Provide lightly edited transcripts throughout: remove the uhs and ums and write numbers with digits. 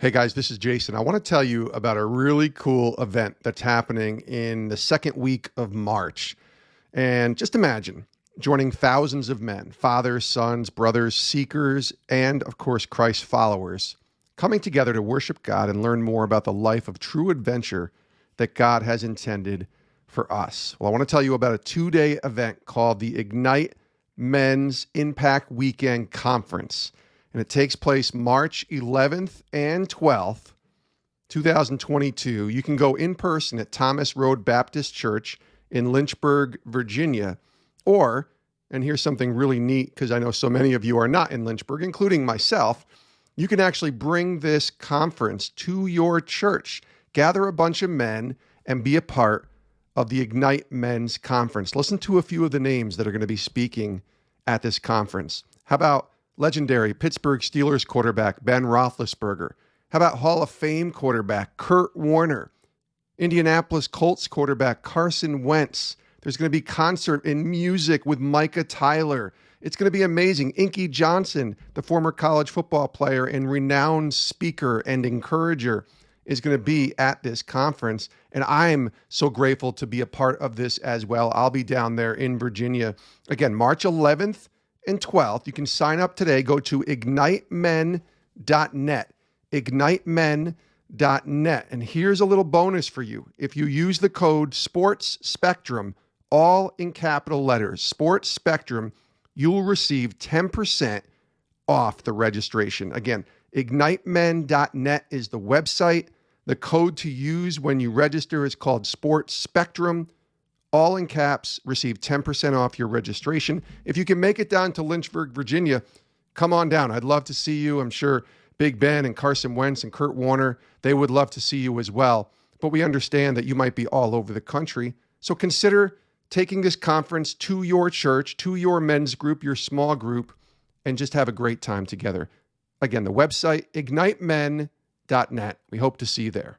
Hey guys, this is Jason. I want to tell you about a really cool event that's happening in the second week of March. And just imagine joining thousands of men, fathers, sons, brothers, seekers, and of course, Christ followers, coming together to worship God and learn more about the life of true adventure that God has intended for us. Well, I want to tell you about a 2-day event called the Ignite Men's Impact Weekend Conference. And it takes place March 11th and 12th, 2022. You can go in person at Thomas Road Baptist Church in Lynchburg, Virginia, or, and here's something really neat because I know so many of you are not in Lynchburg, including myself, you can actually bring this conference to your church, gather a bunch of men, and be a part of the Ignite Men's Conference. Listen to a few of the names that are going to be speaking at this conference. How about legendary Pittsburgh Steelers quarterback Ben Roethlisberger? How about Hall of Fame quarterback Kurt Warner? Indianapolis Colts quarterback Carson Wentz. There's going to be concert and music with Micah Tyler. It's going to be amazing. Inky Johnson, the former college football player and renowned speaker and encourager, is going to be at this conference. And I'm so grateful to be a part of this as well. I'll be down there in Virginia. Again, March 11th and 12th. You can sign up today. Go to ignitemen.net. Ignitemen.net. And here's a little bonus for you. If you use the code Sports Spectrum, all in capital letters, Sports Spectrum, you will receive 10% off the registration. Again, ignitemen.net is the website. The code to use when you register is called Sports Spectrum. All in caps, receive 10% off your registration. If you can make it down to Lynchburg, Virginia, come on down. I'd love to see you. I'm sure Big Ben and Carson Wentz and Kurt Warner, they would love to see you as well. But we understand that you might be all over the country. So consider taking this conference to your church, to your men's group, your small group, and just have a great time together. Again, the website, ignitemen.net. We hope to see you there.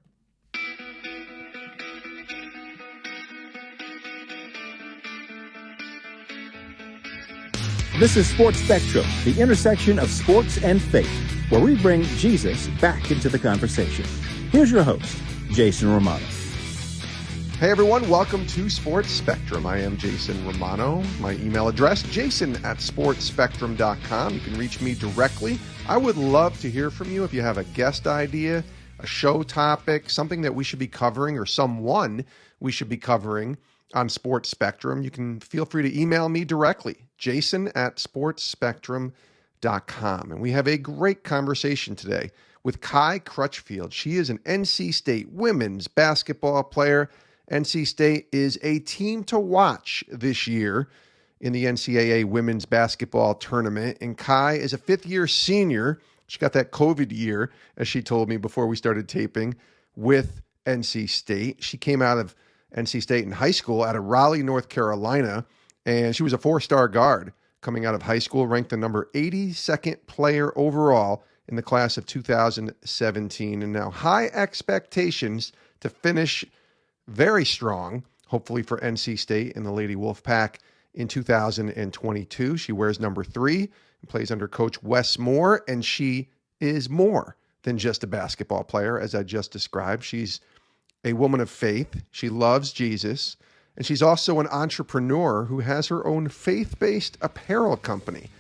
This is Sports Spectrum, the intersection of sports and faith, where we bring Jesus back into the conversation. Here's your host, Jason Romano. Hey everyone, welcome to Sports Spectrum. I am Jason Romano. My email address, jason@sportspectrum.com. You can reach me directly. I would love to hear from you if you have a guest idea, a show topic, something that we should be covering, or someone we should be covering on Sports Spectrum. You can feel free to email me directly, jason@sportspectrum.com. And we have a great conversation today with Kai Crutchfield. She is an NC State women's basketball player. NC State is a team to watch this year in the NCAA women's basketball tournament. And Kai is a fifth-year senior. She got that COVID year, as she told me before we started taping, with NC State. She came out of NC State in high school out of Raleigh, North Carolina, and she was a 4-star guard coming out of high school, ranked the number 82nd player overall in the class of 2017. And now high expectations to finish very strong, hopefully for NC State and the Lady Wolfpack in 2022. She wears number 3 and plays under Coach Wes Moore, and she is more than just a basketball player, as I just described. She's a woman of faith. She loves Jesus, and she's also an entrepreneur who has her own faith-based apparel company.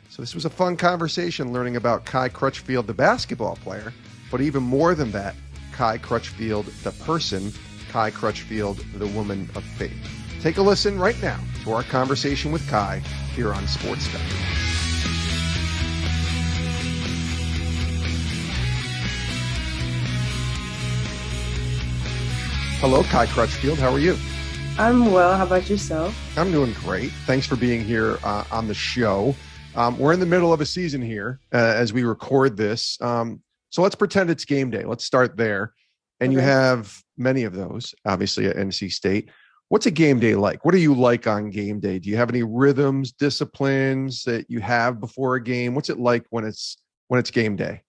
So this was a fun conversation learning about Kai Crutchfield, the basketball player, but even more than that, Kai Crutchfield, the person, Kai Crutchfield, the woman of faith. Take a listen right now to our conversation with Kai here on Sports Spectrum. Hello, Kai Crutchfield. How are you? I'm well. How about yourself? I'm doing great. Thanks for being here on the show. We're in the middle of a season here as we record this. So let's pretend it's game day. Let's start there. And you have many of those, obviously, at NC State. What's a game day like? What are you like on game day? Do you have any rhythms, disciplines that you have before a game? What's it like when it's game day?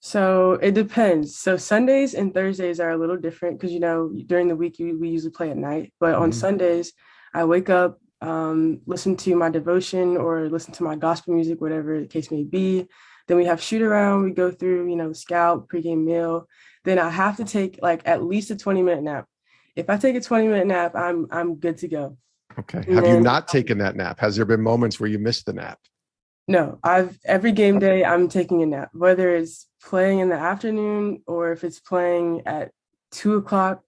So it depends. So Sundays and Thursdays are a little different because, during the week, we usually play at night. But on Sundays, I wake up, listen to my devotion or listen to my gospel music, whatever the case may be. Then we have shoot around. We go through, scout, pregame meal. Then I have to take like at least a 20-minute nap. If I take a 20-minute nap, I'm good to go. Okay. And Have you then, not taken that nap? Has there been moments where you missed the nap? no, every game day I'm taking a nap, whether it's playing in the afternoon or if it's playing at 2 o'clock,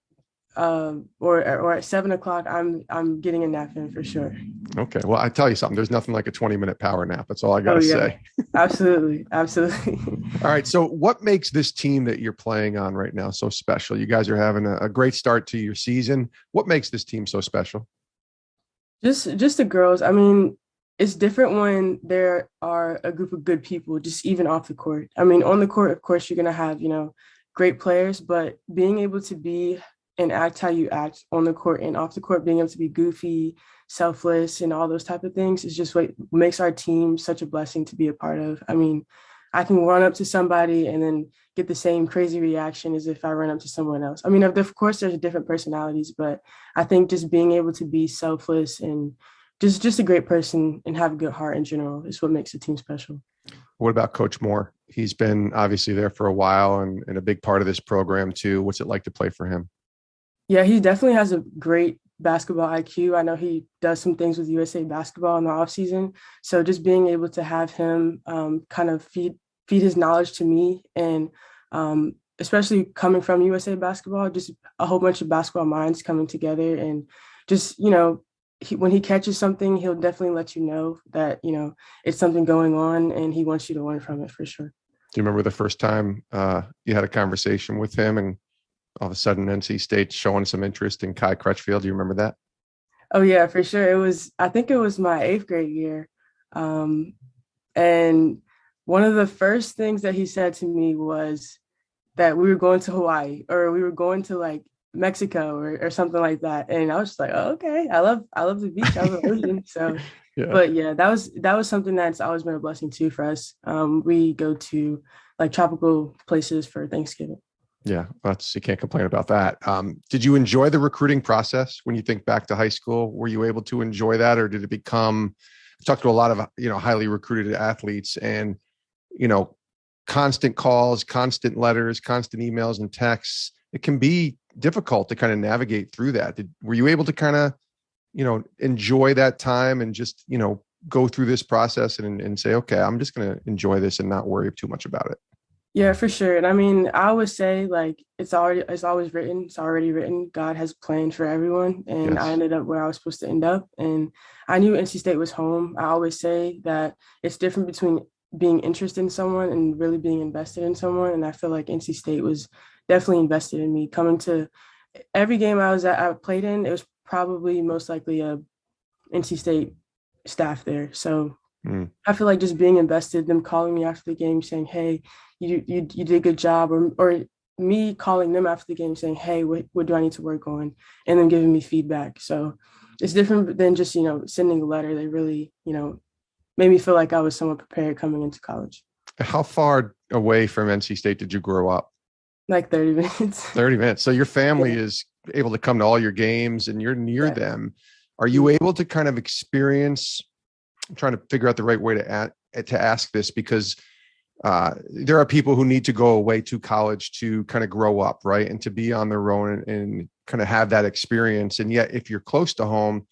or at 7 o'clock. I'm getting a nap in for sure. Okay. Well, I tell you something, there's nothing like a 20-minute power nap. That's all I got to Oh yeah, say. absolutely, absolutely. All right. So what makes this team that you're playing on right now so special? You guys are having a great start to your season. What makes this team so special? Just the girls. I mean, it's different when there are a group of good people, just even off the court. I mean, on the court, of course, you're gonna have, great players, but being able to be and act how you act on the court and off the court, being able to be goofy, selfless, and all those type of things is just what makes our team such a blessing to be a part of. I mean, I can run up to somebody and then get the same crazy reaction as if I run up to someone else. I mean, of course, there's different personalities, but I think just being able to be selfless and just a great person and have a good heart in general is what makes the team special. What about Coach Moore? He's been obviously there for a while and a big part of this program too. What's it like to play for him? Yeah, he definitely has a great basketball IQ. I know he does some things with USA basketball in the offseason. So just being able to have him kind of feed his knowledge to me, and especially coming from USA basketball, just a whole bunch of basketball minds coming together, and just, when he catches something, he'll definitely let you know that, it's something going on and he wants you to learn from it for sure. Do you remember the first time you had a conversation with him and all of a sudden NC State showing some interest in Kai Crutchfield? Do you remember that? Oh yeah, for sure. I think it was my 8th grade year. And one of the first things that he said to me was that we were going to Hawaii, or we were going to like Mexico or something like that. And I was just like, oh, okay, I love the beach. I love the ocean. So, yeah. But yeah, that was something that's always been a blessing too for us. We go to like tropical places for Thanksgiving. Yeah, you can't complain about that. Did you enjoy the recruiting process when you think back to high school? Were you able to enjoy that, or did it become? I've talked to a lot of highly recruited athletes, and constant calls, constant letters, constant emails and texts. It can be difficult to kind of navigate through that. Were you able to kind of enjoy that time and just go through this process and say, okay, I'm just going to enjoy this and not worry too much about it? Yeah, for sure. And I mean, I would say like it's always written. It's already written. God has planned for everyone. And yes. I ended up where I was supposed to end up. And I knew NC State was home. I always say that it's different between being interested in someone and really being invested in someone. And I feel like NC State was definitely invested in me. Coming to every game I played in, it was probably most likely a NC State staff there. So I feel like just being invested, them calling me after the game saying, hey, you did a good job, or me calling them after the game saying, hey, what do I need to work on? And then giving me feedback. So it's different than just, sending a letter. They really, made me feel like I was somewhat prepared coming into college. How far away from NC State did you grow up? Like 30 minutes. 30 minutes. So your family is able to come to all your games and you're near them. Are you able to kind of experience, I'm trying to figure out the right way to ask this, because there are people who need to go away to college to kind of grow up, right? And to be on their own and kind of have that experience. And yet, if you're close to home,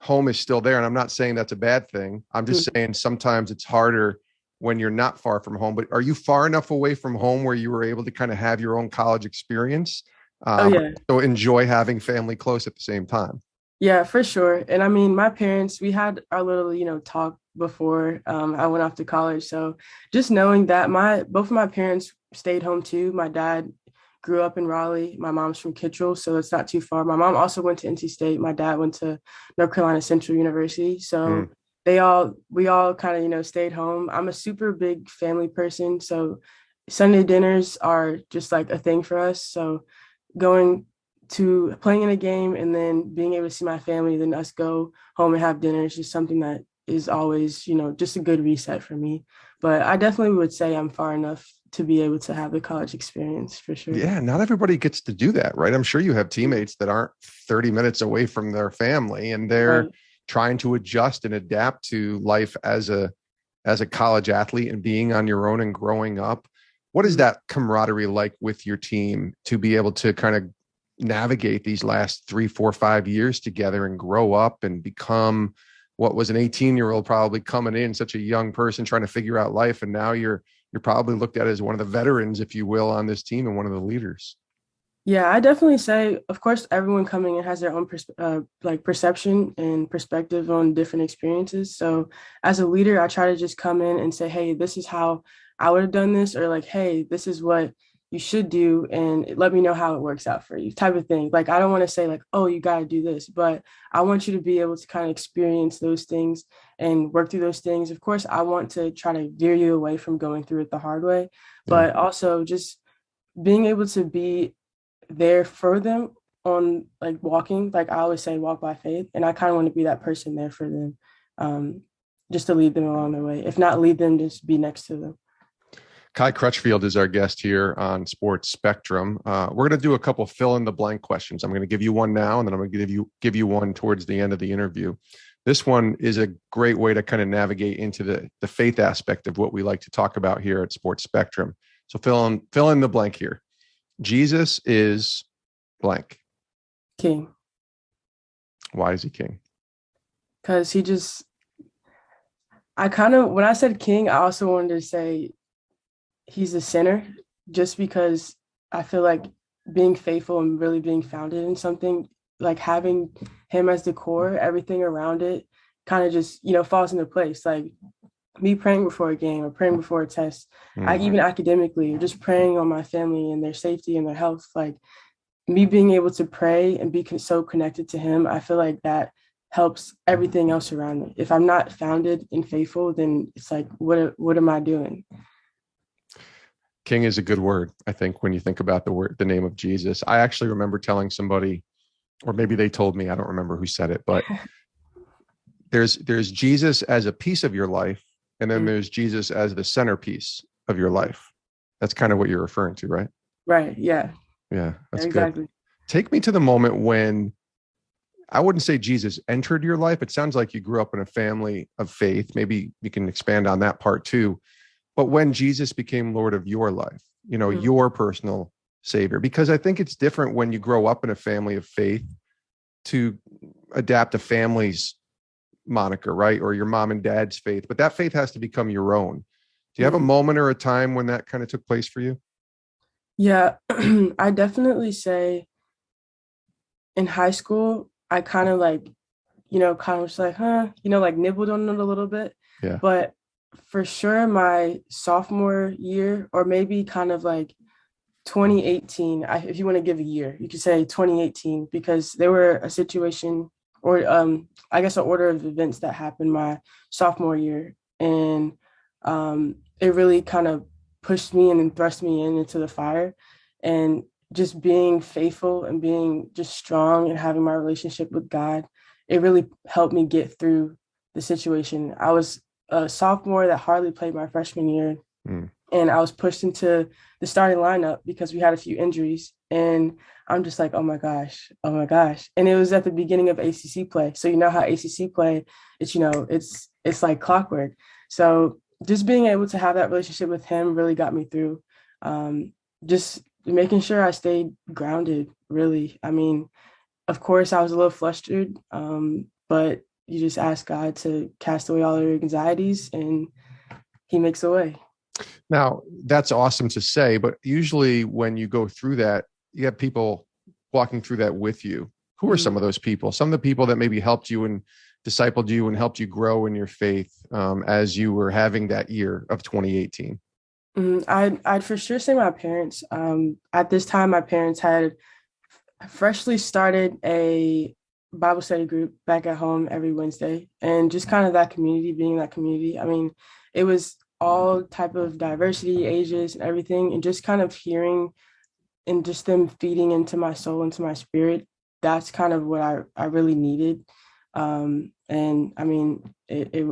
home is still there. And I'm not saying that's a bad thing. I'm just saying sometimes it's harder when you're not far from home. But are you far enough away from home where you were able to kind of have your own college experience? So enjoy having family close at the same time. Yeah, for sure. And I mean, my parents, we had our little, talk before I went off to college. So just knowing that both of my parents stayed home too. My dad grew up in Raleigh. My mom's from Kittrell, so it's not too far. My mom also went to NC State. My dad went to North Carolina Central University. So we all kind of, stayed home. I'm a super big family person. So Sunday dinners are just like a thing for us. So going to playing in a game and then being able to see my family, then us go home and have dinner is just something that is always, just a good reset for me. But I definitely would say I'm far enough to be able to have the college experience for sure. Yeah, not everybody gets to do that, right? I'm sure you have teammates that aren't 30 minutes away from their family and they're trying to adjust and adapt to life as a as a college athlete and being on your own and growing up. What is that camaraderie like with your team to be able to kind of navigate these last 3, 4, 5 years together and grow up and become what was an 18-year-old probably coming in, such a young person trying to figure out life. And now you're probably looked at as one of the veterans, if you will, on this team and one of the leaders. Yeah, I definitely say, of course, everyone coming in has their own perception and perspective on different experiences. So as a leader, I try to just come in and say, hey, this is how I would have done this, or like, hey, this is what you should do, and let me know how it works out for you, type of thing. Like, I don't want to say like, oh, you got to do this, but I want you to be able to kind of experience those things and work through those things. Of course, I want to try to veer you away from going through it the hard way, but also just being able to be there for them on like walking, like I always say, walk by faith. And I kind of want to be that person there for them, just to lead them along their way. If not lead them, just be next to them. Kai Crutchfield is our guest here on Sports Spectrum. We're going to do a couple fill in the blank questions. I'm going to give you one now, and then I'm going to give you one towards the end of the interview. This one is a great way to kind of navigate into the faith aspect of what we like to talk about here at Sports Spectrum. So fill in the blank here. Jesus is blank. King. Why is he king? Because when I said king, I also wanted to say he's a sinner, just because I feel like being faithful and really being founded in something, like having him as the core, everything around it kind of just, falls into place. Like me praying before a game or praying before a test, even academically, or just praying on my family and their safety and their health, like me being able to pray and be so connected to him, I feel like that helps everything else around me. If I'm not founded and faithful, then it's like, what am I doing? King is a good word, I think, when you think about the name of Jesus. I actually remember telling somebody, or maybe they told me, I don't remember who said it, but there's Jesus as a piece of your life, and then there's Jesus as the centerpiece of your life. That's kind of what you're referring to, right? Right. Yeah. Yeah, that's exactly. Good. Take me to the moment when, I wouldn't say Jesus entered your life. It sounds like you grew up in a family of faith. Maybe you can expand on that part too. But when Jesus became Lord of your life, your personal savior, because I think it's different when you grow up in a family of faith to adapt a family's moniker, right? Or your mom and dad's faith, but that faith has to become your own. Do you have a moment or a time when that kind of took place for you? Yeah, I definitely say in high school, I kind of like, kind of was like, like nibbled on it a little bit. Yeah. But for sure, my sophomore year, or maybe kind of like 2018, if you want to give a year, you could say 2018, because there were a situation, or I guess an order of events that happened my sophomore year. And it really kind of pushed me and thrust me into the fire. And just being faithful and being just strong and having my relationship with God, it really helped me get through the situation. I was a sophomore that hardly played my freshman year. And I was pushed into the starting lineup because we had a few injuries. And I'm just like, oh my gosh. And it was at the beginning of ACC play. So you know how ACC play, it's like clockwork. So just being able to have that relationship with him really got me through. Just making sure I stayed grounded, really. I mean, of course, I was a little flustered, but you just ask God to cast away all your anxieties, and he makes a way. Now, that's awesome to say, but usually when you go through that, you have people walking through that with you. Who are some of those people? Some of the people that maybe helped you and discipled you and helped you grow in your faith as you were having that year of 2018? I'd for sure say my parents. At this time, my parents had freshly started a Bible study group back at home every Wednesday, and just kind of that community, being that community. I mean, it was all type of diversity, ages, and everything, and just kind of hearing and just them feeding into my soul, into my spirit. That's kind of what I really needed. And I mean,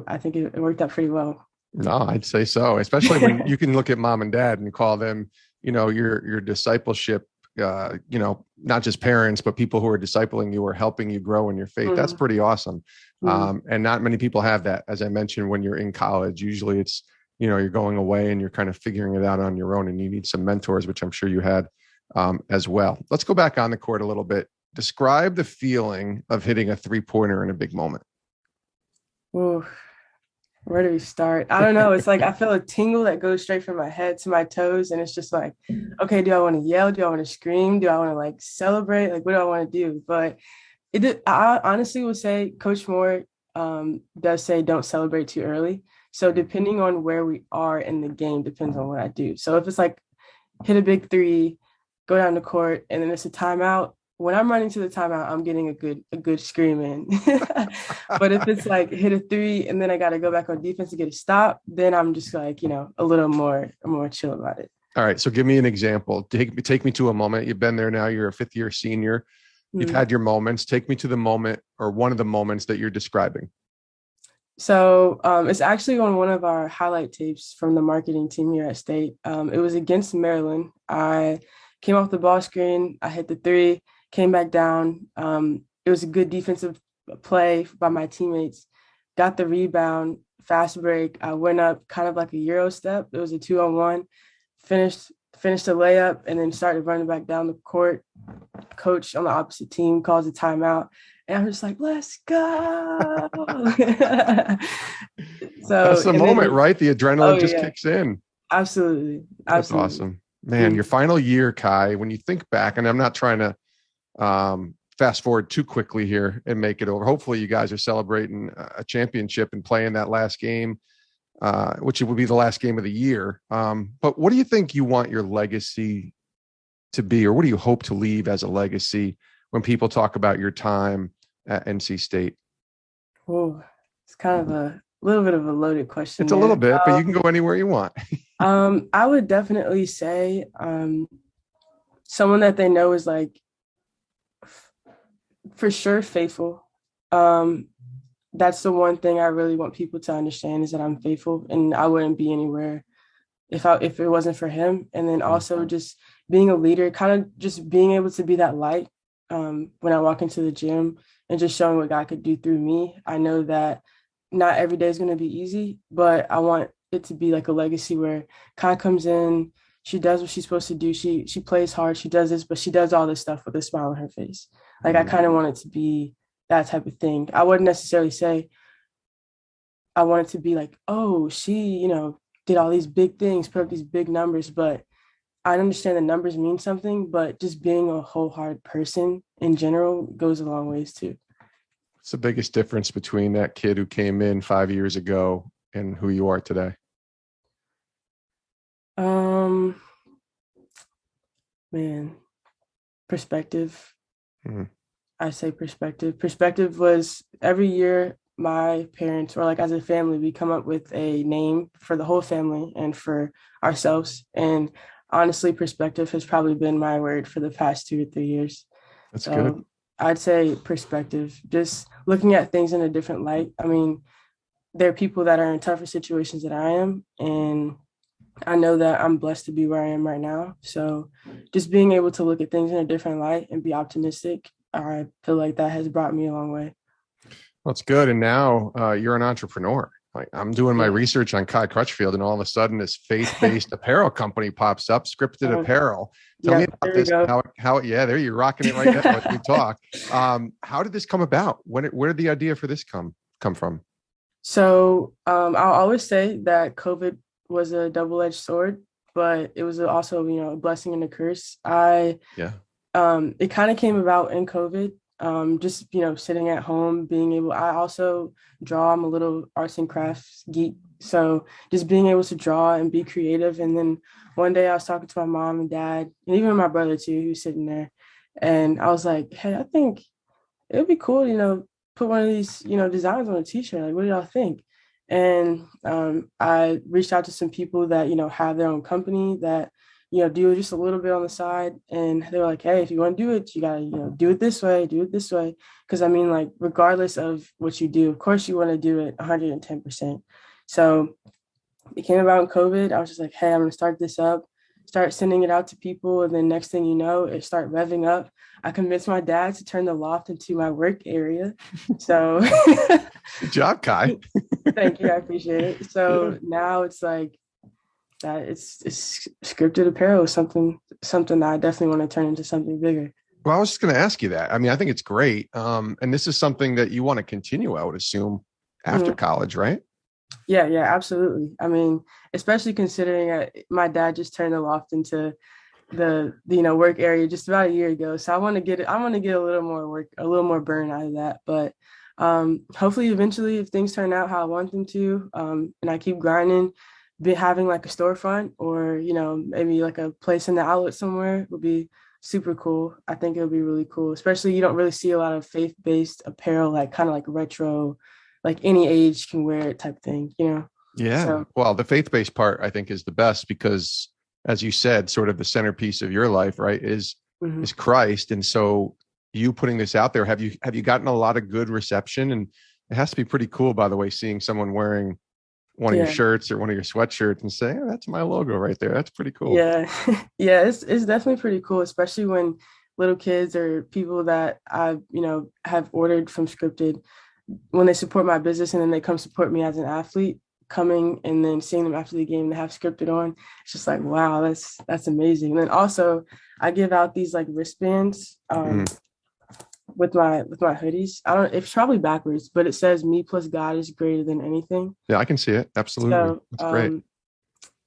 I think it worked out pretty well. No, I'd say so, especially when you can look at mom and dad and call them, your discipleship, not just parents, but people who are discipling you or helping you grow in your faith. That's pretty awesome. And not many people have that. As I mentioned, when you're in college, usually it's, you're going away and you're kind of figuring it out on your own, and you need some mentors, which I'm sure you had as well. Let's go back on the court a little bit. Describe the feeling of hitting a 3-pointer in a big moment. Ooh, where do we start? I don't know. It's like I feel a tingle that goes straight from my head to my toes. And it's just like, okay, do I want to yell? Do I want to scream? Do I want to like celebrate? Like, what do I want to do? But I honestly would say Coach Moore does say don't celebrate too early. So depending on where we are in the game depends on what I do. So if it's like hit a big 3, go down the court, and then it's a timeout, when I'm running to the timeout, I'm getting a good scream in. But if it's like hit a 3 and then I got to go back on defense to get a stop, then I'm just like, a little more chill about it. All right. So give me an example. Take me to a moment. You've been there now. You're a 5th year senior. You've had your moments. Take me to the moment, or one of the moments that you're describing. So it's actually on one of our highlight tapes from the marketing team here at State. It was against Maryland. I came off the ball screen. I hit the 3, came back down. It was a good defensive play by my teammates. Got the rebound, fast break. I went up kind of like a Euro step. It was a 2-on-1. Finished the layup, and then started running back down the court. Coach on the opposite team calls a timeout, and I'm just like, let's go. So that's the moment, right? The adrenaline just kicks in. Absolutely. That's awesome. Man, your final year, Kai, when you think back, and I'm not trying to fast forward too quickly here and make it over. Hopefully you guys are celebrating a championship and playing that last game, which would be the last game of the year. But what do you think you want your legacy to be, or what do you hope to leave as a legacy when people talk about your time at NC State? Oh, it's kind of a little bit of a loaded question. It's a little bit, but you can go anywhere you want. I would definitely say someone that they know is like for sure faithful. That's the one thing I really want people to understand, is that I'm faithful, and I wouldn't be anywhere if it wasn't for him. And then also just being a leader, kind of just being able to be that light when I walk into the gym and just showing what God could do through me. I know that not every day is going to be easy, but I want it to be like a legacy where Kai comes in, she does what she's supposed to do. She plays hard, she does this, but she does all this stuff with a smile on her face. Like I kind of want it to be that type of thing. I wouldn't necessarily say I want it to be like, oh, she, did all these big things, put up these big numbers, but I understand the numbers mean something, but just being a wholehearted person in general goes a long ways too. What's the biggest difference between that kid who came in 5 years ago and who you are today? Man, perspective. I say perspective. Perspective was every year my parents, or like as a family, we come up with a name for the whole family and for ourselves. And honestly, perspective has probably been my word for the past 2 to 3 years. That's good. I'd say perspective, just looking at things in a different light. I mean, there are people that are in tougher situations than I am, and I know that I'm blessed to be where I am right now. So just being able to look at things in a different light and be optimistic, I feel like that has brought me a long way. Well, it's good. And now you're an entrepreneur. Like I'm doing my research on Kai Crutchfield, and all of a sudden this faith-based apparel company pops up, Scripted Apparel. Tell me about this. There you're rocking it right now as we talk. How did this come about? Where did the idea for this come from? So I'll always say that COVID was a double-edged sword, but it was also, a blessing and a curse. It kind of came about in COVID. Just, sitting at home, I also draw. I'm a little arts and crafts geek. So just being able to draw and be creative. And then one day I was talking to my mom and dad, and even my brother too, who's sitting there. And I was like, hey, I think it would be cool, put one of these, designs on a t-shirt. Like, what do y'all think? And I reached out to some people that, have their own company that, do just a little bit on the side. And they were like, hey, if you want to do it, you got to, do it this way. Because I mean, like, regardless of what you do, of course you want to do it 110%. So it came about in COVID. I was just like, hey, I'm going to start this up. start sending it out to people. And then next thing you know, it start revving up. I convinced my dad to turn the loft into my work area. So good job, Kai. Thank you. I appreciate it. So now it's like that. It's scripted apparel is something that I definitely want to turn into something bigger. Well, I was just going to ask you that. I mean, I think it's great. And this is something that you want to continue, I would assume, after college, right? Yeah, absolutely. I mean, especially considering my dad just turned the loft into the work area just about a year ago. So I want to get a little more work, a little more burn out of that. But hopefully eventually, if things turn out how I want them to, and I keep grinding, having like a storefront or, maybe like a place in the outlet somewhere would be super cool. I think it would be really cool, especially you don't really see a lot of faith-based apparel, like kind of like retro, like any age can wear it type thing, Yeah. So, well, the faith-based part I think is the best because, as you said, sort of the centerpiece of your life, right, is Christ. And so you putting this out there, have you gotten a lot of good reception? And it has to be pretty cool, by the way, seeing someone wearing one of your shirts or one of your sweatshirts and say, oh, that's my logo right there. That's pretty cool. Yeah. Yeah, it's definitely pretty cool, especially when little kids or people that I, have ordered from Scripted, when they support my business and then they come support me as an athlete, coming and then seeing them after the game, they have Scripted on. It's just like, wow, that's amazing. And then also I give out these like wristbands with my hoodies. It's probably backwards, but it says me plus God is greater than anything. Yeah, I can see it. Absolutely. So, that's great.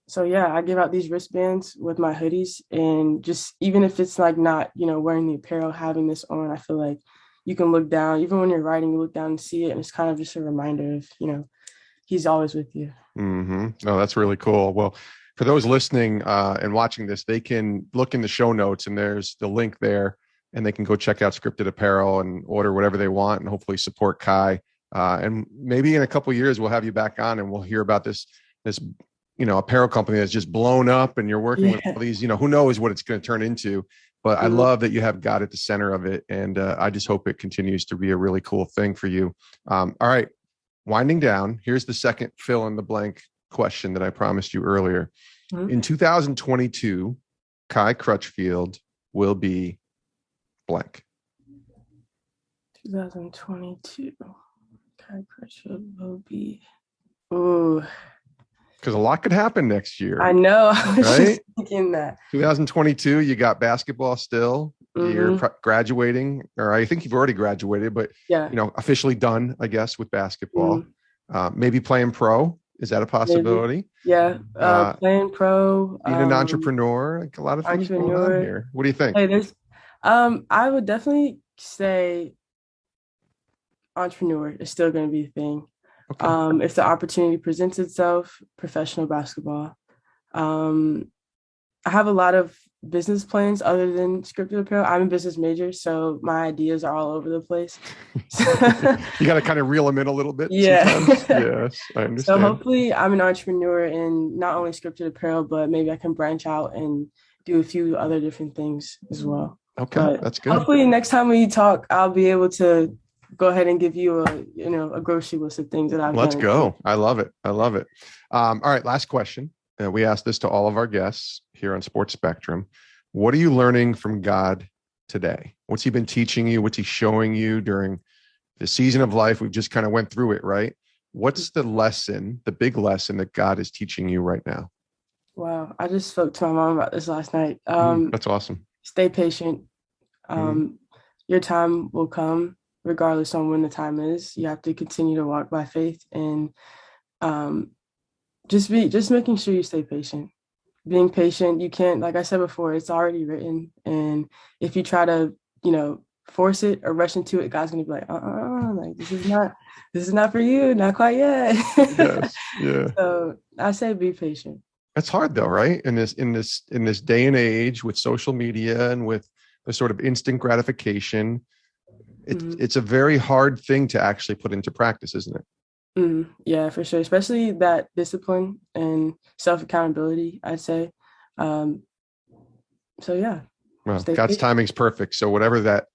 So yeah, I give out these wristbands with my hoodies, and just even if it's like not, wearing the apparel, having this on, I feel like you can look down, even when you're writing, you look down and see it. And it's kind of just a reminder of, he's always with you. Oh, that's really cool. Well, for those listening and watching this, they can look in the show notes and there's the link there and they can go check out Scripted Apparel and order whatever they want and hopefully support Kai. And maybe in a couple of years, we'll have you back on and we'll hear about this apparel company that's just blown up and you're working with all these, who knows what it's going to turn into. But I love that you have God at the center of it. And I just hope it continues to be a really cool thing for you. All right. Winding down, here's the second fill in the blank question that I promised you earlier. In 2022, Kai Crutchfield will be blank. 2022, Kai Crutchfield will be. Ooh. Because a lot could happen next year. I know. I was just thinking that. 2022, you got basketball still. You're graduating, or I think you've already graduated, but officially done, I guess, with basketball. Maybe playing pro. Is that a possibility? Maybe. Yeah. Playing pro. Being an entrepreneur. Like a lot of things going on here. What do you think? Hey, I would definitely say entrepreneur is still going to be a thing. Okay. If the opportunity presents itself, professional basketball. I have a lot of business plans other than Scripted Apparel. I'm a business major, so my ideas are all over the place. You got to kind of reel them in a little bit. Yeah. Yes, I understand. So hopefully I'm an entrepreneur in not only Scripted Apparel, but maybe I can branch out and do a few other different things as well. Okay, that's good. Hopefully next time we talk, I'll be able to go ahead and give you a grocery list of things that I've done. Let's go. I love it. All right. Last question. We ask this to all of our guests here on Sports Spectrum. What are you learning from God today? What's he been teaching you? What's he showing you during the season of life? We've just kind of went through it, right? What's the lesson, the big lesson that God is teaching you right now? Wow. I just spoke to my mom about this last night. That's awesome. Stay patient. Your time will come. Regardless on when the time is, you have to continue to walk by faith and just making sure you stay patient. Being patient, you can't, like I said before, it's already written. And if you try to, force it or rush into it, God's gonna be like, like this is not for you, not quite yet. Yes, yeah. So I say be patient. That's hard though, right? In this day and age with social media and with the sort of instant gratification. It's a very hard thing to actually put into practice, isn't it? Yeah, for sure. Especially that discipline and self-accountability, I'd say. So yeah. Well, God's timing's perfect. So whatever that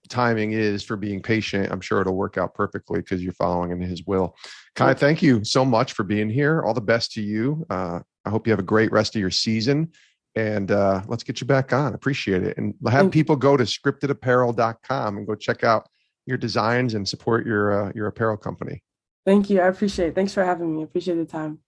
timing is for being patient, I'm sure it'll work out perfectly because you're following in his will. Kai, thank you so much for being here. All the best to you. I hope you have a great rest of your season. And let's get you back on. Appreciate it. And have people go to scriptedapparel.com and go check out your designs and support your apparel company. Thank you. I appreciate it. Thanks for having me. I appreciate the time.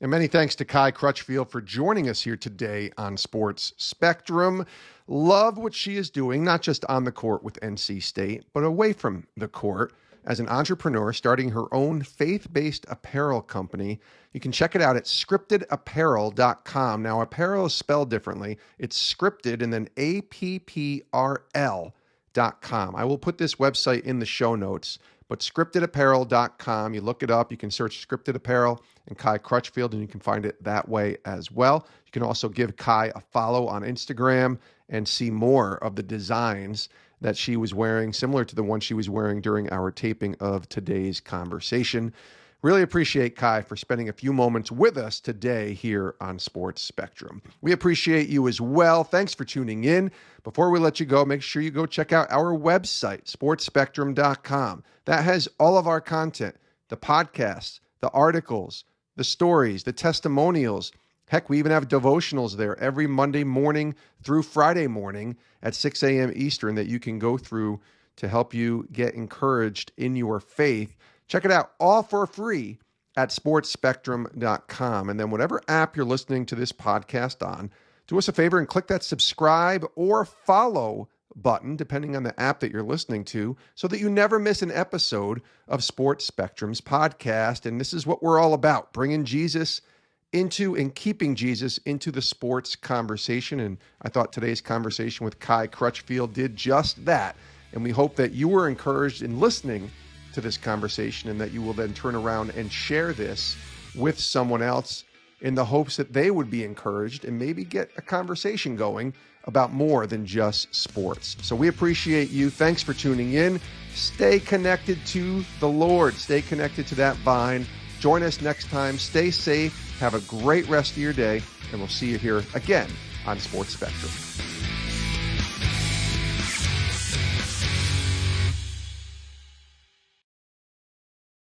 And many thanks to Kai Crutchfield for joining us here today on Sports Spectrum. Love what she is doing, not just on the court with NC State, but away from the court as an entrepreneur starting her own faith-based apparel company. You can check it out at scriptedapparel.com. Now, apparel is spelled differently. It's scripted and then apprl.com. I will put this website in the show notes, but scriptedapparel.com. You look it up. You can search Scripted Apparel and Kai Crutchfield, and you can find it that way as well. You can also give Kai a follow on Instagram and see more of the designs that she was wearing, similar to the one she was wearing during our taping of today's conversation. Really appreciate Kai for spending a few moments with us today here on Sports Spectrum. We appreciate you as well. Thanks for tuning in. Before we let you go, make sure you go check out our website, sportspectrum.com. That has all of our content, the podcasts, the articles, the stories, the testimonials. Heck, we even have devotionals there every Monday morning through Friday morning at 6 a.m. Eastern that you can go through to help you get encouraged in your faith. Check it out all for free at sportspectrum.com. And then whatever app you're listening to this podcast on, do us a favor and click that subscribe or follow button, depending on the app that you're listening to, so that you never miss an episode of Sports Spectrum's podcast. And this is what we're all about, bringing Jesus into and keeping Jesus into the sports conversation. And I thought today's conversation with Kai Crutchfield did just that. And we hope that you were encouraged in listening to this conversation and that you will then turn around and share this with someone else in the hopes that they would be encouraged and maybe get a conversation going about more than just sports. So we appreciate you. Thanks for tuning in. Stay connected to the Lord. Stay connected to that vine. Join us next time. Stay safe. Have a great rest of your day, and we'll see you here again on Sports Spectrum.